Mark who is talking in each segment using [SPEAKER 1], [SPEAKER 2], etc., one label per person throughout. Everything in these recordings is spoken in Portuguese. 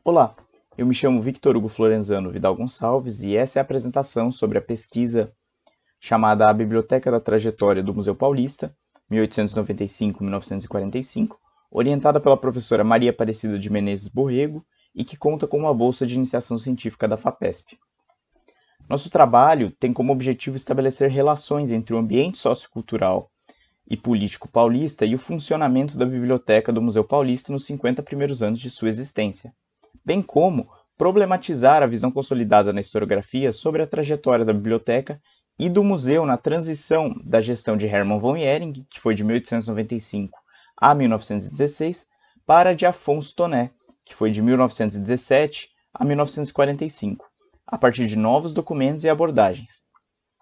[SPEAKER 1] Olá, eu me chamo Victor Hugo Florenzano Vidal Gonçalves e essa é a apresentação sobre a pesquisa chamada A Biblioteca da Trajetória do Museu Paulista, 1895-1945, orientada pela professora Maria Aparecida de Menezes Borrego e que conta com uma bolsa de iniciação científica da FAPESP. Nosso trabalho tem como objetivo estabelecer relações entre o ambiente sociocultural e político paulista e o funcionamento da Biblioteca do Museu Paulista nos 50 primeiros anos de sua existência, bem como problematizar a visão consolidada na historiografia sobre a trajetória da biblioteca e do museu na transição da gestão de Hermann von Jhering, que foi de 1895 a 1916, para a de Afonso Toné, que foi de 1917 a 1945, a partir de novos documentos e abordagens.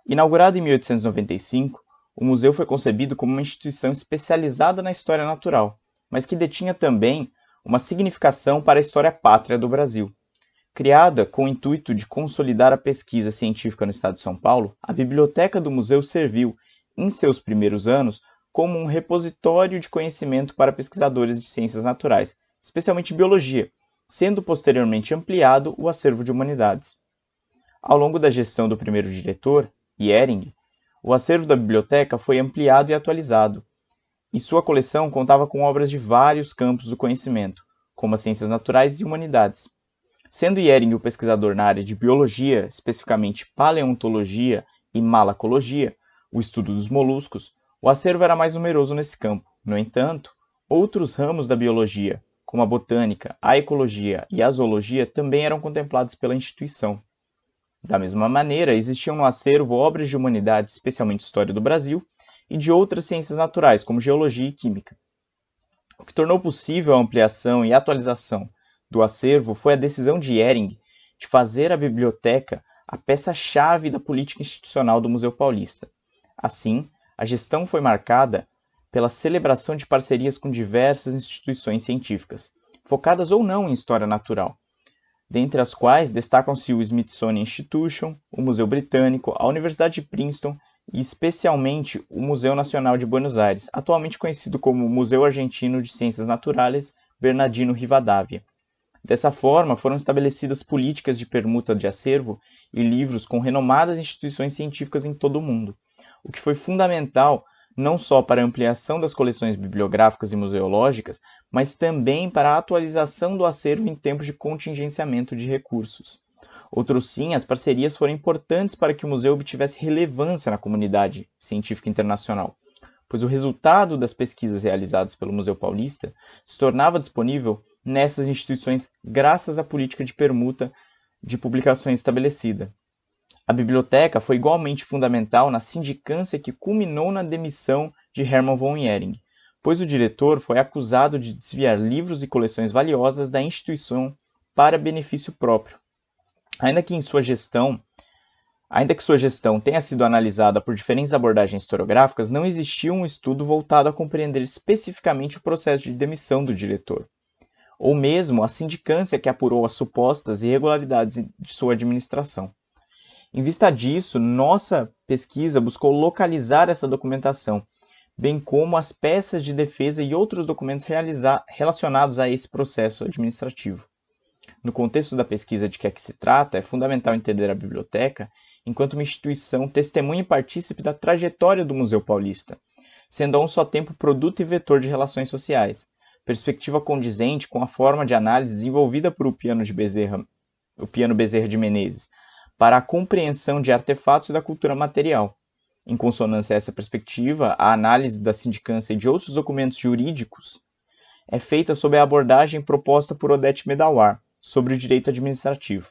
[SPEAKER 1] Inaugurado em 1895, o museu foi concebido como uma instituição especializada na história natural, mas que detinha também uma significação para a história pátria do Brasil. Criada com o intuito de consolidar a pesquisa científica no estado de São Paulo, a biblioteca do museu serviu, em seus primeiros anos, como um repositório de conhecimento para pesquisadores de ciências naturais, especialmente biologia, sendo posteriormente ampliado o acervo de humanidades. Ao longo da gestão do primeiro diretor, Jhering, o acervo da biblioteca foi ampliado e atualizado, e sua coleção contava com obras de vários campos do conhecimento, como as ciências naturais e humanidades. Sendo Jhering o pesquisador na área de biologia, especificamente paleontologia e malacologia, o estudo dos moluscos, o acervo era mais numeroso nesse campo. No entanto, outros ramos da biologia, como a botânica, a ecologia e a zoologia, também eram contemplados pela instituição. Da mesma maneira, existiam no acervo obras de humanidades, especialmente história do Brasil, e de outras ciências naturais, como geologia e química. O que tornou possível a ampliação e atualização do acervo foi a decisão de Jhering de fazer a biblioteca a peça-chave da política institucional do Museu Paulista. Assim, a gestão foi marcada pela celebração de parcerias com diversas instituições científicas, focadas ou não em história natural, dentre as quais destacam-se o Smithsonian Institution, o Museu Britânico, a Universidade de Princeton e especialmente o Museu Nacional de Buenos Aires, atualmente conhecido como Museu Argentino de Ciências Naturais Bernardino Rivadavia. Dessa forma, foram estabelecidas políticas de permuta de acervo e livros com renomadas instituições científicas em todo o mundo, o que foi fundamental não só para a ampliação das coleções bibliográficas e museológicas, mas também para a atualização do acervo em tempos de contingenciamento de recursos. Outro sim, as parcerias foram importantes para que o museu obtivesse relevância na comunidade científica internacional, pois o resultado das pesquisas realizadas pelo Museu Paulista se tornava disponível nessas instituições graças à política de permuta de publicações estabelecida. A biblioteca foi igualmente fundamental na sindicância que culminou na demissão de Hermann von Jhering, pois o diretor foi acusado de desviar livros e coleções valiosas da instituição para benefício próprio. Ainda que sua gestão tenha sido analisada por diferentes abordagens historiográficas, não existiu um estudo voltado a compreender especificamente o processo de demissão do diretor, ou mesmo a sindicância que apurou as supostas irregularidades de sua administração. Em vista disso, nossa pesquisa buscou localizar essa documentação, bem como as peças de defesa e outros documentos relacionados a esse processo administrativo. No contexto da pesquisa de que aqui se trata, é fundamental entender a biblioteca enquanto uma instituição testemunha e partícipe da trajetória do Museu Paulista, sendo a um só tempo produto e vetor de relações sociais, perspectiva condizente com a forma de análise desenvolvida por o piano Bezerra de Menezes, para a compreensão de artefatos da cultura material. Em consonância a essa perspectiva, a análise da sindicância e de outros documentos jurídicos é feita sob a abordagem proposta por Odete Medawar, sobre o direito administrativo,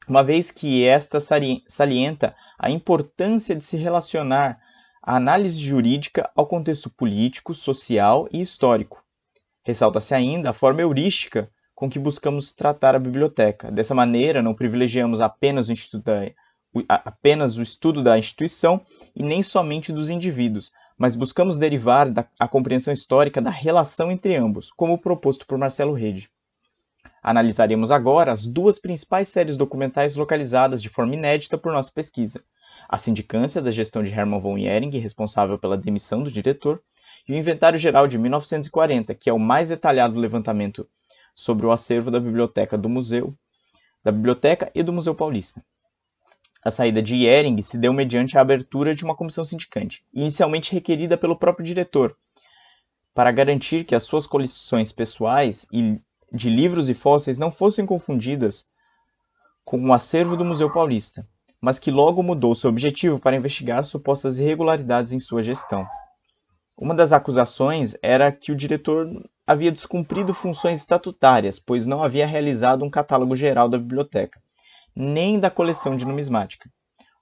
[SPEAKER 1] uma vez que esta salienta a importância de se relacionar a análise jurídica ao contexto político, social e histórico. Ressalta-se ainda a forma heurística com que buscamos tratar a biblioteca. Dessa maneira, não privilegiamos apenas o estudo da instituição e nem somente dos indivíduos, mas buscamos derivar a compreensão histórica da relação entre ambos, como proposto por Marcelo Rede. Analisaremos agora as duas principais séries documentais localizadas de forma inédita por nossa pesquisa: a sindicância da gestão de Hermann von Jhering, responsável pela demissão do diretor, e o Inventário Geral de 1940, que é o mais detalhado levantamento sobre o acervo da biblioteca e do Museu Paulista. A saída de Hering se deu mediante a abertura de uma comissão sindicante, inicialmente requerida pelo próprio diretor, para garantir que as suas coleções pessoais de livros e fósseis não fossem confundidas com o acervo do Museu Paulista, mas que logo mudou seu objetivo para investigar supostas irregularidades em sua gestão. Uma das acusações era que o diretor havia descumprido funções estatutárias, pois não havia realizado um catálogo geral da biblioteca, nem da coleção de numismática.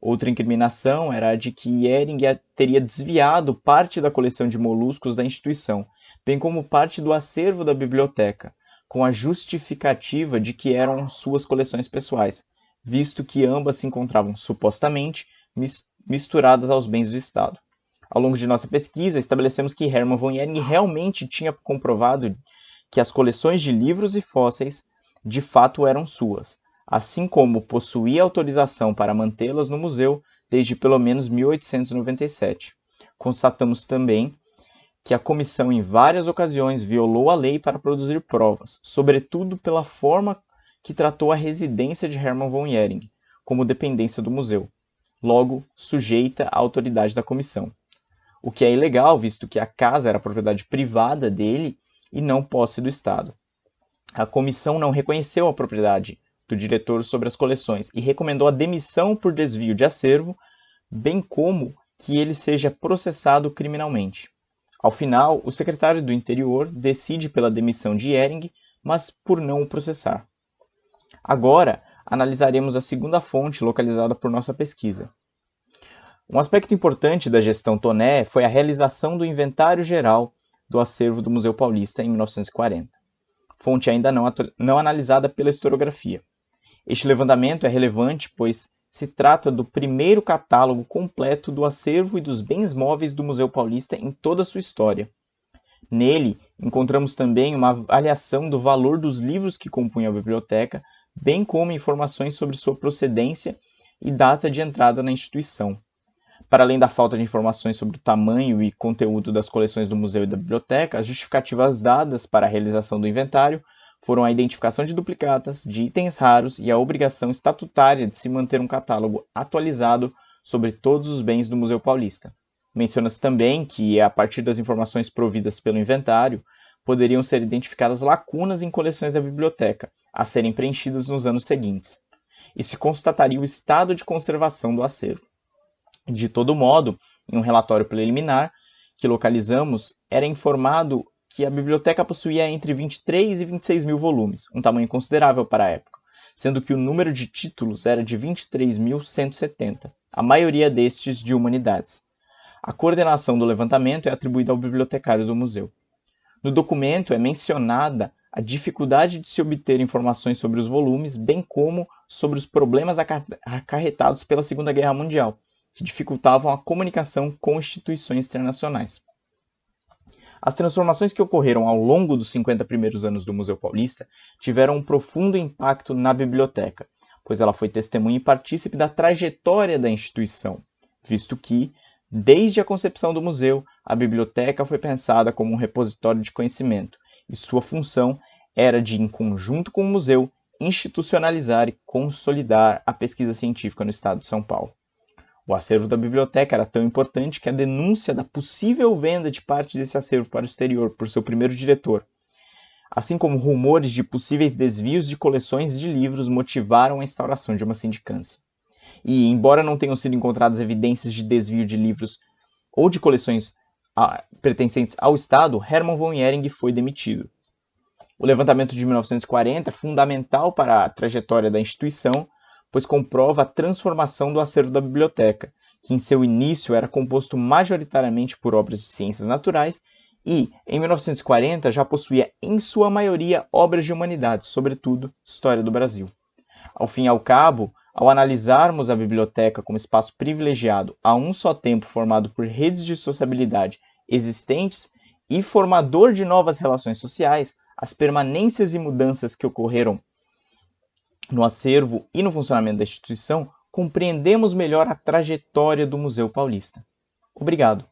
[SPEAKER 1] Outra incriminação era a de que Hering teria desviado parte da coleção de moluscos da instituição, bem como parte do acervo da biblioteca, com a justificativa de que eram suas coleções pessoais, visto que ambas se encontravam supostamente misturadas aos bens do Estado. Ao longo de nossa pesquisa, estabelecemos que Hermann von Hering realmente tinha comprovado que as coleções de livros e fósseis de fato eram suas, assim como possuía autorização para mantê-las no museu desde pelo menos 1897. Constatamos também que a comissão em várias ocasiões violou a lei para produzir provas, sobretudo pela forma que tratou a residência de Hermann von Hering, como dependência do museu, logo sujeita à autoridade da comissão. O que é ilegal, visto que a casa era propriedade privada dele e não posse do Estado. A comissão não reconheceu a propriedade do diretor sobre as coleções e recomendou a demissão por desvio de acervo, bem como que ele seja processado criminalmente. Ao final, o secretário do Interior decide pela demissão de Hering, mas por não o processar. Agora, analisaremos a segunda fonte localizada por nossa pesquisa. Um aspecto importante da gestão Toné foi a realização do inventário geral do acervo do Museu Paulista em 1940, fonte ainda não analisada pela historiografia. Este levantamento é relevante, pois se trata do primeiro catálogo completo do acervo e dos bens móveis do Museu Paulista em toda a sua história. Nele, encontramos também uma avaliação do valor dos livros que compunham a biblioteca, bem como informações sobre sua procedência e data de entrada na instituição. Para além da falta de informações sobre o tamanho e conteúdo das coleções do museu e da biblioteca, as justificativas dadas para a realização do inventário foram a identificação de duplicatas, de itens raros e a obrigação estatutária de se manter um catálogo atualizado sobre todos os bens do Museu Paulista. Menciona-se também que, a partir das informações providas pelo inventário, poderiam ser identificadas lacunas em coleções da biblioteca, a serem preenchidas nos anos seguintes, e se constataria o estado de conservação do acervo. De todo modo, em um relatório preliminar que localizamos, era informado que a biblioteca possuía entre 23 e 26 mil volumes, um tamanho considerável para a época, sendo que o número de títulos era de 23.170, a maioria destes de humanidades. A coordenação do levantamento é atribuída ao bibliotecário do museu. No documento é mencionada a dificuldade de se obter informações sobre os volumes, bem como sobre os problemas acarretados pela Segunda Guerra Mundial, que dificultavam a comunicação com instituições internacionais. As transformações que ocorreram ao longo dos 50 primeiros anos do Museu Paulista tiveram um profundo impacto na biblioteca, pois ela foi testemunha e partícipe da trajetória da instituição, visto que, desde a concepção do museu, a biblioteca foi pensada como um repositório de conhecimento, e sua função era de, em conjunto com o museu, institucionalizar e consolidar a pesquisa científica no estado de São Paulo. O acervo da biblioteca era tão importante que a denúncia da possível venda de parte desse acervo para o exterior por seu primeiro diretor, assim como rumores de possíveis desvios de coleções de livros, motivaram a instauração de uma sindicância. E, embora não tenham sido encontradas evidências de desvio de livros ou de coleções pertencentes ao Estado, Hermann von Hering foi demitido. O levantamento de 1940 é fundamental para a trajetória da instituição, pois comprova a transformação do acervo da biblioteca, que em seu início era composto majoritariamente por obras de ciências naturais e, em 1940, já possuía em sua maioria obras de humanidades, sobretudo história do Brasil. Ao fim e ao cabo, ao analisarmos a biblioteca como espaço privilegiado a um só tempo formado por redes de sociabilidade existentes e formador de novas relações sociais, as permanências e mudanças que ocorreram no acervo e no funcionamento da instituição, compreendemos melhor a trajetória do Museu Paulista. Obrigado.